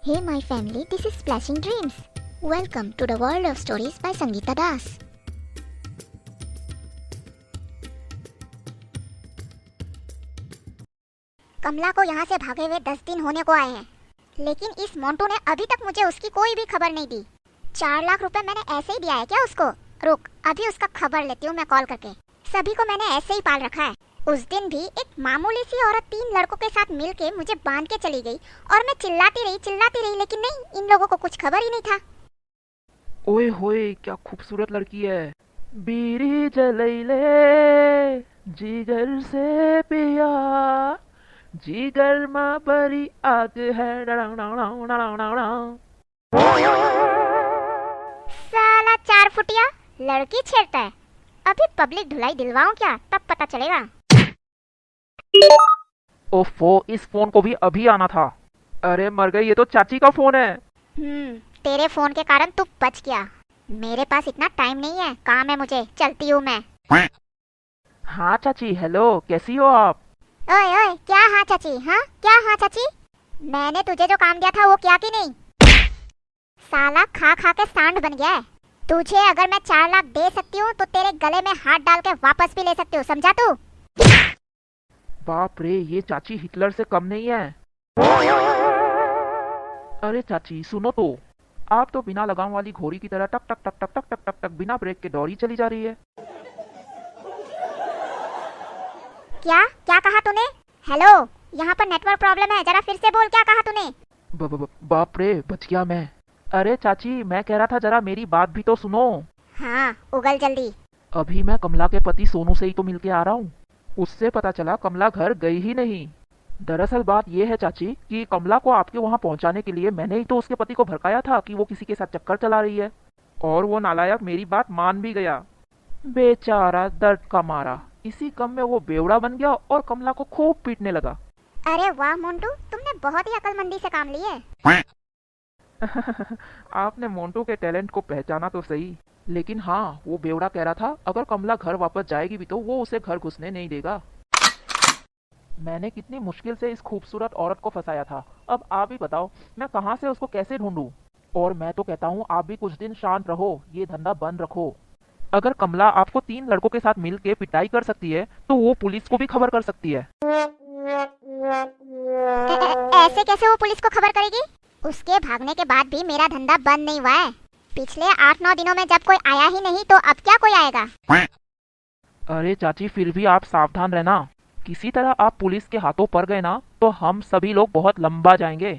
Hey my family, this is Splashing Dreams. Welcome to the world of stories by Sangeeta Das. कमला को यहाँ से भागे हुए 10 दिन होने को आए हैं, लेकिन इस मोंटू ने अभी तक मुझे उसकी कोई भी खबर नहीं दी। 4 लाख रुपए मैंने ऐसे ही दिया है क्या उसको? रुक, अभी उसका खबर लेती हूँ मैं कॉल करके। सभी को मैंने ऐसे ही पाल रखा है। उस दिन भी एक मामूली सी औरत 3 लड़कों के साथ मिलके मुझे बांध के चली गई और मैं चिल्लाती रही, लेकिन नहीं, इन लोगों को कुछ खबर ही नहीं था। ओए होए, क्या खूबसूरत लड़की है। बीड़ी जलैले जिगर से पिया, जिगर में बड़ी आग है। साला 4 फुटिया लड़की छेड़ता है। अभी पब्लिक धुलाई दिलवाऊं क्या, तब पता चलेगा। ओफो, इस फोन को भी अभी आना था। अरे मर गई, ये तो चाची का फोन है। तेरे फोन के कारण तू बच गया। मेरे पास इतना टाइम नहीं है, काम है मुझे, चलती हूँ मैं। हाँ चाची, हेलो, कैसी हो आप? ओए ओए, क्या हाँ चाची? हाँ क्या हाँ चाची? मैंने तुझे जो काम दिया था वो किया कि नहीं? साला खा खा के सांड बन गया है। तुझे अगर मैं 4 लाख दे सकती हूँ तो तेरे गले में हाथ डाल के वापस भी ले सकती हूँ, समझा तू? बाप रे, ये चाची हिटलर से कम नहीं है। अरे चाची सुनो तो, आप तो बिना लगाम वाली घोड़ी की तरह टक टक टक टक टक टक टक टक बिना ब्रेक के दौड़ी चली जा रही है। क्या क्या कहा तूने? हेलो, यहाँ पर नेटवर्क प्रॉब्लम है, जरा फिर से बोल, क्या कहा तूने? बाप रे, बच गया मैं। अरे चाची, मैं कह रहा था जरा मेरी बात भी तो सुनो। हाँ, उगल जल्दी। अभी मैं कमला के पति सोनू से ही तो मिलके आ रहा हूँ। उससे पता चला कमला घर गई ही नहीं। दरअसल बात यह है चाची कि कमला को आपके वहाँ पहुँचाने के लिए मैंने ही तो उसके पति को भड़काया था कि वो किसी के साथ चक्कर चला रही है, और वो नालायक मेरी बात मान भी गया। बेचारा दर्द का मारा इसी कम में वो बेवड़ा बन गया और कमला को खूब पीटने लगा। अरे वाह मोंटू, तुमने बहुत ही अक्लमंदी से काम ली है। आपने मोंटू के टैलेंट को पहचाना तो सही, लेकिन हाँ, वो बेवड़ा कह रहा था अगर कमला घर वापस जाएगी भी तो वो उसे घर घुसने नहीं देगा। मैंने कितनी मुश्किल से इस खूबसूरत औरत को फंसाया था। अब आप ही बताओ, मैं कहाँ से उसको कैसे ढूंढूं? और मैं तो कहता हूँ आप भी कुछ दिन शांत रहो, ये धंधा बंद रखो। अगर कमला आपको 3 लड़कों के साथ मिल के पिटाई कर सकती है तो वो पुलिस को भी खबर कर सकती है। ऐसे कैसे वो पुलिस को खबर करेगी? उसके भागने के बाद भी मेरा धंधा बंद नहीं हुआ है। पिछले 8-9 दिनों में जब कोई आया ही नहीं तो अब क्या कोई आएगा? अरे चाची, फिर भी आप सावधान रहना। किसी तरह आप पुलिस के हाथों पड़ गए ना तो हम सभी लोग बहुत लंबा जाएंगे।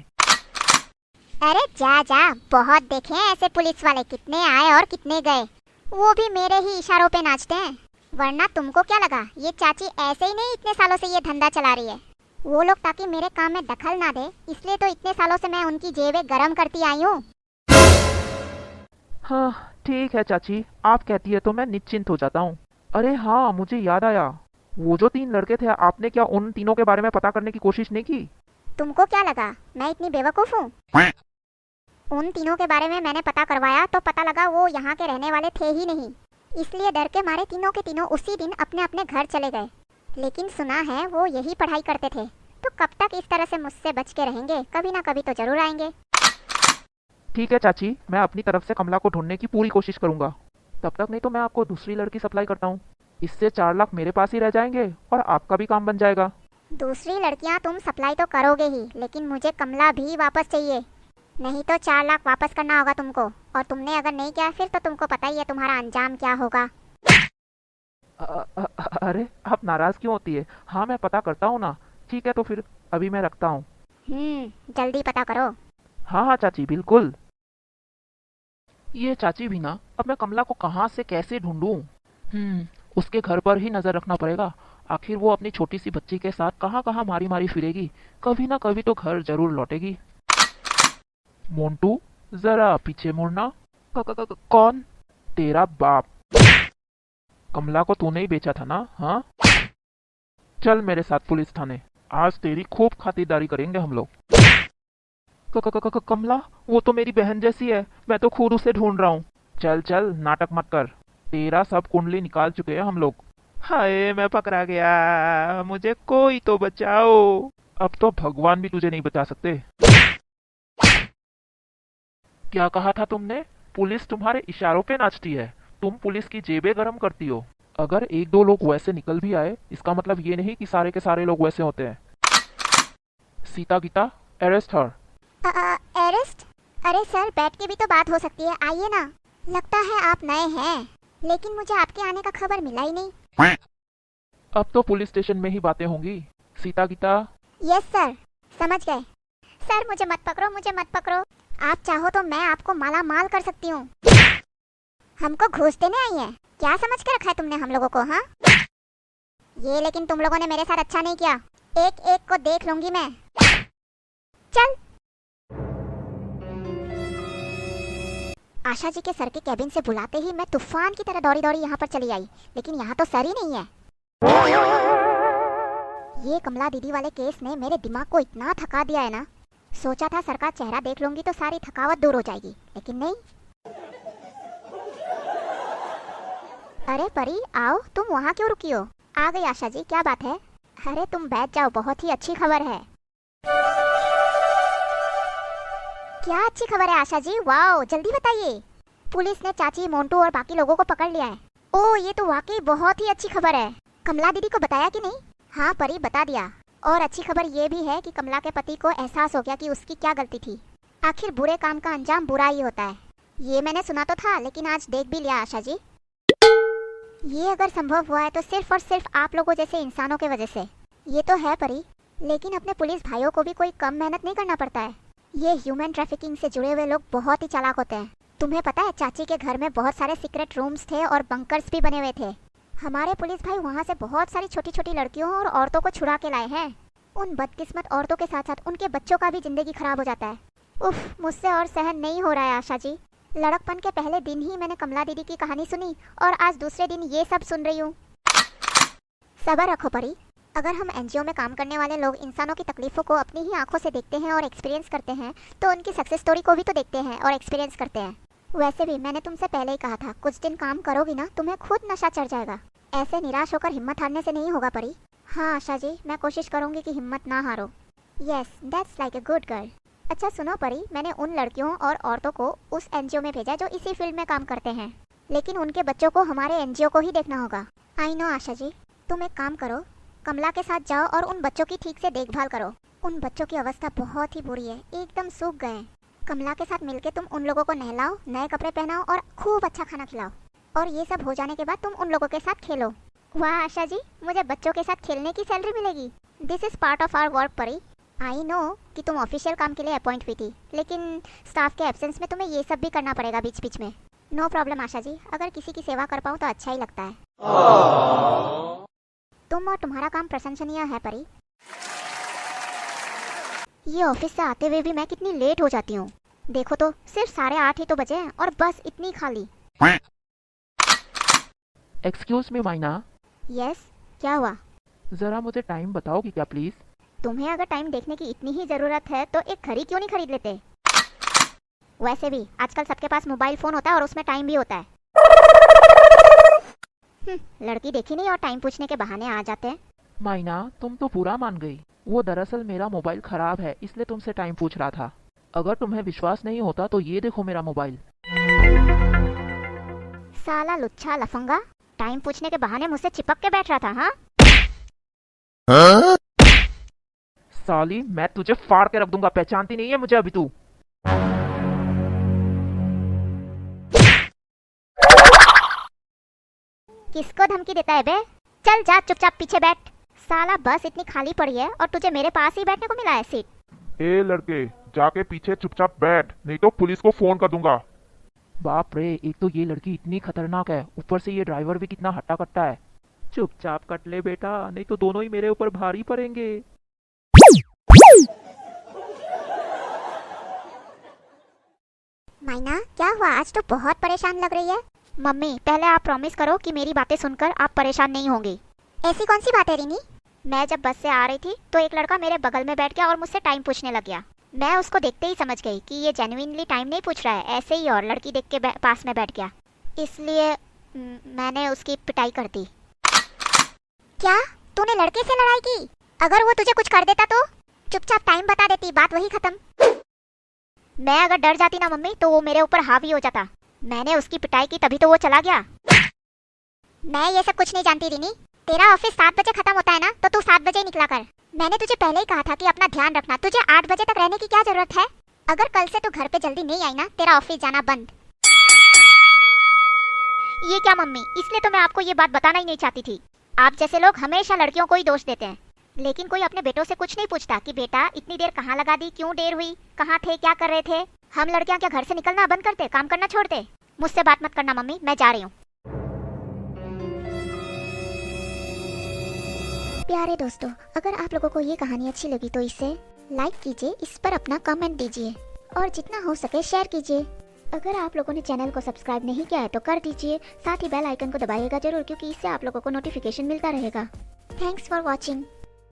अरे जा जा, बहुत देखे हैं ऐसे पुलिस वाले, कितने आए और कितने गए। वो भी मेरे ही इशारों पे नाचते हैं। वरना तुमको क्या लगा ये चाची ऐसे ही नहीं इतने सालों से ये धंधा चला रही है? वो लोग ताकि मेरे काम में दखल ना दे, इसलिए तो इतने सालों से मैं उनकी जेबें गरम करती आई हूँ। हाँ ठीक है चाची, आप कहती है तो मैं निश्चिंत हो जाता हूँ। अरे हाँ, मुझे याद आया, वो जो 3 लड़के थे, आपने क्या उन तीनों के बारे में पता करने की कोशिश नहीं की? तुमको क्या लगा मैं इतनी बेवकूफ हूँ? उन तीनों के बारे में मैंने पता करवाया तो पता लगा वो यहाँ के रहने वाले थे ही नहीं, इसलिए डर के मारे तीनों के तीनों उसी दिन अपने अपने घर चले गए। लेकिन सुना है वो यही पढ़ाई करते थे, तो कब तक इस तरह से मुझसे बच के रहेंगे? कभी ना कभी तो जरूर आएंगे। ठीक है चाची, मैं अपनी तरफ से कमला को ढूंढने की पूरी कोशिश करूंगा। तब तक नहीं तो मैं आपको दूसरी लड़की सप्लाई करता हूँ। इससे 4 लाख मेरे पास ही रह जाएंगे और आपका भी काम बन जाएगा। दूसरी लड़कियाँ तुम सप्लाई तो करोगे ही, लेकिन मुझे कमला भी वापस चाहिए, नहीं तो 4 लाख वापस करना होगा तुमको। और तुमने अगर नहीं किया फिर तो तुमको पता ही है तुम्हारा अंजाम क्या होगा। अरे आप नाराज क्यों होती है? हाँ मैं पता करता हूँ ना। ठीक है तो फिर अभी मैं रखता हूँ। जल्दी पता करो। हाँ हाँ चाची, बिल्कुल। ये चाची भी ना, अब मैं कमला को कहाँ से कैसे ढूंढूं? उसके घर पर ही नजर रखना पड़ेगा। आखिर वो अपनी छोटी सी बच्ची के साथ कहाँ कहाँ मारी मारी फिरेगी, कभी ना कभी तो घर जरूर लौटेगी। मोंटू, जरा पीछे मुड़ना। कौन? तेरा बाप। कमला को तूने ही बेचा था ना? हाँ, चल मेरे साथ पुलिस थाने, आज तेरी खूब खातिरदारी करेंगे हम लोग। कमला, वो तो मेरी बहन जैसी है, मैं तो खुद उसे ढूंढ रहा हूँ। चल चल, नाटक मत कर, तेरा सब कुंडली निकाल चुके हैं हम लोग। हाय, मैं पकड़ा गया, मुझे कोई तो बचाओ। अब तो भगवान भी तुझे नहीं बचा सकते। क्या कहा था तुमने? पुलिस तुम्हारे इशारों पे नाचती है? तुम पुलिस की जेबें गरम करती हो? अगर एक दो लोग वैसे निकल भी आए, इसका मतलब ये नहीं कि सारे के सारे लोग वैसे होते हैं। सीता गीता, अरेस्ट हर। अरेस्ट? अरे सर, बैठ के भी तो बात हो सकती है, आइए ना। लगता है आप नए हैं, लेकिन मुझे आपके आने का खबर मिला ही नहीं। अब तो पुलिस स्टेशन में ही बातें होंगी। सीता गीता। यस सर, समझ गए। सर मुझे मत पकड़ो, मुझे मत पकड़ो। आप चाहो तो मैं आपको माला माल कर सकती हूँ। हमको घूस देने आई है? क्या समझ के रखा है तुमने हम लोगों को? हाँ, ये लेकिन तुम लोगों ने मेरे साथ अच्छा नहीं किया। एक एक को देख लूंगी मैं। चल। आशा जी के सर के कैबिन से बुलाते ही मैं तूफान की तरह दौड़ी दौड़ी यहाँ पर चली आई, लेकिन यहाँ तो सर ही नहीं है। ये कमला दीदी वाले केस ने मेरे दिमाग को इतना थका दिया है ना। सोचा था सर का चेहरा देख लूंगी तो सारी थकावट दूर हो जाएगी, लेकिन नहीं। अरे परी, आओ। तुम वहाँ क्यों रुकी हो? आ गई आशा जी, क्या बात है? अरे तुम बैठ जाओ, बहुत ही अच्छी खबर है। क्या अच्छी खबर है आशा जी? वाओ, जल्दी बताइए। पुलिस ने चाची, मोंटू और बाकी लोगों को पकड़ लिया है। ओह, ये तो वाकई बहुत ही अच्छी खबर है। कमला दीदी को बताया कि नहीं? हाँ परी, बता दिया। और अच्छी खबर ये भी है कि कमला के पति को एहसास हो गया कि उसकी क्या गलती थी। आखिर बुरे काम का अंजाम बुरा ही होता है। ये मैंने सुना तो था, लेकिन आज देख भी लिया आशा जी। ये अगर संभव हुआ है तो सिर्फ और सिर्फ आप लोगों जैसे इंसानों के वजह से। ये तो है परी, लेकिन अपने पुलिस भाइयों को भी कोई कम मेहनत नहीं करना पड़ता है। ये ह्यूमन ट्रैफिकिंग से जुड़े हुए लोग बहुत ही चालाक होते हैं। तुम्हें पता है, चाची के घर में बहुत सारे सीक्रेट रूम्स थे और बंकर्स भी बने हुए थे। हमारे पुलिस भाई वहाँ से बहुत सारी छोटी छोटी लड़कियों और औरतों को छुड़ा के लाए हैं। उन बदकिस्मत औरतों के साथ साथ उनके बच्चों का भी जिंदगी खराब हो जाता है। उफ, मुझसे और सहन नहीं हो रहा है आशा जी। लड़कपन के पहले दिन ही मैंने कमला दीदी की कहानी सुनी और आज दूसरे दिन ये सब सुन रही हूँ। सब्र रखो परी। अगर हम एनजीओ में काम करने वाले लोग इंसानों की तकलीफों को अपनी ही आंखों से देखते हैं और एक्सपीरियंस करते हैं, तो उनकी सक्सेस स्टोरी को भी तो देखते हैं और एक्सपीरियंस करते हैं। वैसे भी मैंने तुमसे पहले ही कहा था, कुछ दिन काम करोगी ना, तुम्हें खुद नशा चढ़ जाएगा। ऐसे निराश होकर हिम्मत हारने से नहीं होगा परी। हाँ आशा जी, मैं कोशिश करूंगी कि हिम्मत ना हारो। Yes, that's like a good girl. अच्छा सुनो परी, मैंने उन लड़कियों और औरतों को उस एनजीओ में भेजा जो इसी फील्ड में काम करते हैं, लेकिन उनके बच्चों को हमारे एनजीओ को ही देखना होगा। आई नो आशा जी, तुम एक काम करो, कमला के साथ जाओ और उन बच्चों की ठीक से देखभाल करो। उन बच्चों की अवस्था बहुत ही बुरी है, एकदम सूख गए हैं। कमला के साथ मिलके तुम उन लोगों को नहलाओ, नए कपड़े पहनाओ और खूब अच्छा खाना खिलाओ। और ये सब हो जाने के बाद तुम उन लोगों के साथ खेलो। वाह आशा जी, मुझे बच्चों के साथ खेलने की सैलरी मिलेगी। This is part of our work परी। आई नो कि तुम ऑफिशियल काम के लिए अपॉइंट हुई थी, लेकिन स्टाफ के एब्सेंस में तुम्हें ये सब भी करना पड़ेगा बीच बीच में। नो प्रॉब्लम आशा जी, अगर किसी की सेवा कर पाऊँ तो अच्छा ही लगता है। तुम और तुम्हारा काम प्रशंसनीय है परी। ये ऑफिस से आते हुए भी मैं कितनी लेट हो जाती हूँ। देखो तो, सिर्फ 8:30 ही तो बजे हैं और बस इतनी खाली। एक्सक्यूज मी माइना। यस, क्या हुआ? जरा मुझे टाइम बताओगी क्या प्लीज? तुम्हें अगर टाइम देखने की इतनी ही जरूरत है तो एक घड़ी क्यों नहीं खरीद लेते? वैसे भी आजकल सबके पास मोबाइल फोन होता है और उसमें टाइम भी होता है। लड़की देखी नहीं और टाइम पूछने के बहाने आ जाते हैं। माइना, तुम तो पूरा मान गई। वो दरअसल मेरा मोबाइल खराब है, इसलिए तुमसे टाइम पूछ रहा था। अगर तुम्हें विश्वास नहीं होता तो ये देखो मेरा मोबाइल। साला लुच्छा लफंगा, टाइम पूछने के बहाने मुझसे चिपक के बैठ रहा था। हाँ साली, मैं तुझे फाड़ के रख दूंगा। पहचानती नहीं है मुझे अभी तू? किसको धमकी देता है बे? चल जा, चुपचाप पीछे बैठ। साला, बस इतनी खाली पड़ी है और तुझे मेरे पास ही बैठने को मिला है सीट। ए लड़के, जाके पीछे चुपचाप बैठ, नहीं तो पुलिस को फोन कर दूंगा। बाप रे, एक तो ये लड़की इतनी खतरनाक है, ऊपर से ये ड्राइवर भी कितना हट्टा कट्टा है। चुपचाप कट ले बेटा, नहीं तो दोनों ही मेरे ऊपर भारी पड़ेंगे। माइना, क्या हुआ? आज तो बहुत परेशान लग रही है। मम्मी, पहले आप प्रॉमिस करो कि मेरी बातें सुनकर आप परेशान नहीं होंगी। ऐसी कौन सी बात है रीनी? मैं जब बस से आ रही थी तो एक लड़का मेरे बगल में बैठ गया और मुझसे टाइम पूछने लग गया। मैं उसको देखते ही समझ गई कि ये जेन्युइनली टाइम नहीं पूछ रहा है, ऐसे ही और लड़की देख के पास में बैठ गया। इसलिए मैंने उसकी पिटाई कर दी। क्या तूने लड़के से लड़ाई की? अगर वो तुझे कुछ कर देता तो? चुपचाप टाइम बता देती, बात वही खत्म। मैं अगर डर जाती ना मम्मी तो वो मेरे ऊपर हावी हो जाता। मैंने उसकी पिटाई की तभी तो वो चला गया। मैं ये सब कुछ नहीं जानती रिनी। तेरा ऑफिस 7 बजे खत्म होता है ना, तो तू 7 बजे ही निकला कर। मैंने तुझे पहले ही कहा था कि अपना ध्यान रखना। तुझे 8 बजे तक रहने की क्या जरूरत है? अगर कल से तू घर पे जल्दी नहीं आई ना, तेरा ऑफिस जाना बंद। ये क्या मम्मी, इसलिए तो मैं आपको ये बात बताना ही नहीं चाहती थी। आप जैसे लोग हमेशा लड़कियों को ही दोष देते हैं, लेकिन कोई अपने बेटों से कुछ नहीं पूछता कि बेटा इतनी देर कहाँ लगा दी, क्यों देर हुई, कहाँ थे, क्या कर रहे थे। हम लड़कियां क्या घर से निकलना बंद करते, काम करना छोड़ते? मुझसे बात मत करना मम्मी, मैं जा रही हूँ। प्यारे दोस्तों, अगर आप लोगों को ये कहानी अच्छी लगी तो इसे लाइक कीजिए, इस पर अपना कमेंट दीजिए और जितना हो सके शेयर कीजिए। अगर आप लोगों ने चैनल को सब्सक्राइब नहीं किया है तो कर दीजिए, साथ ही बेल आइकन को दबाइएगा जरूर, क्योंकि इससे आप लोगों को नोटिफिकेशन मिलता रहेगा। Thanks for watching.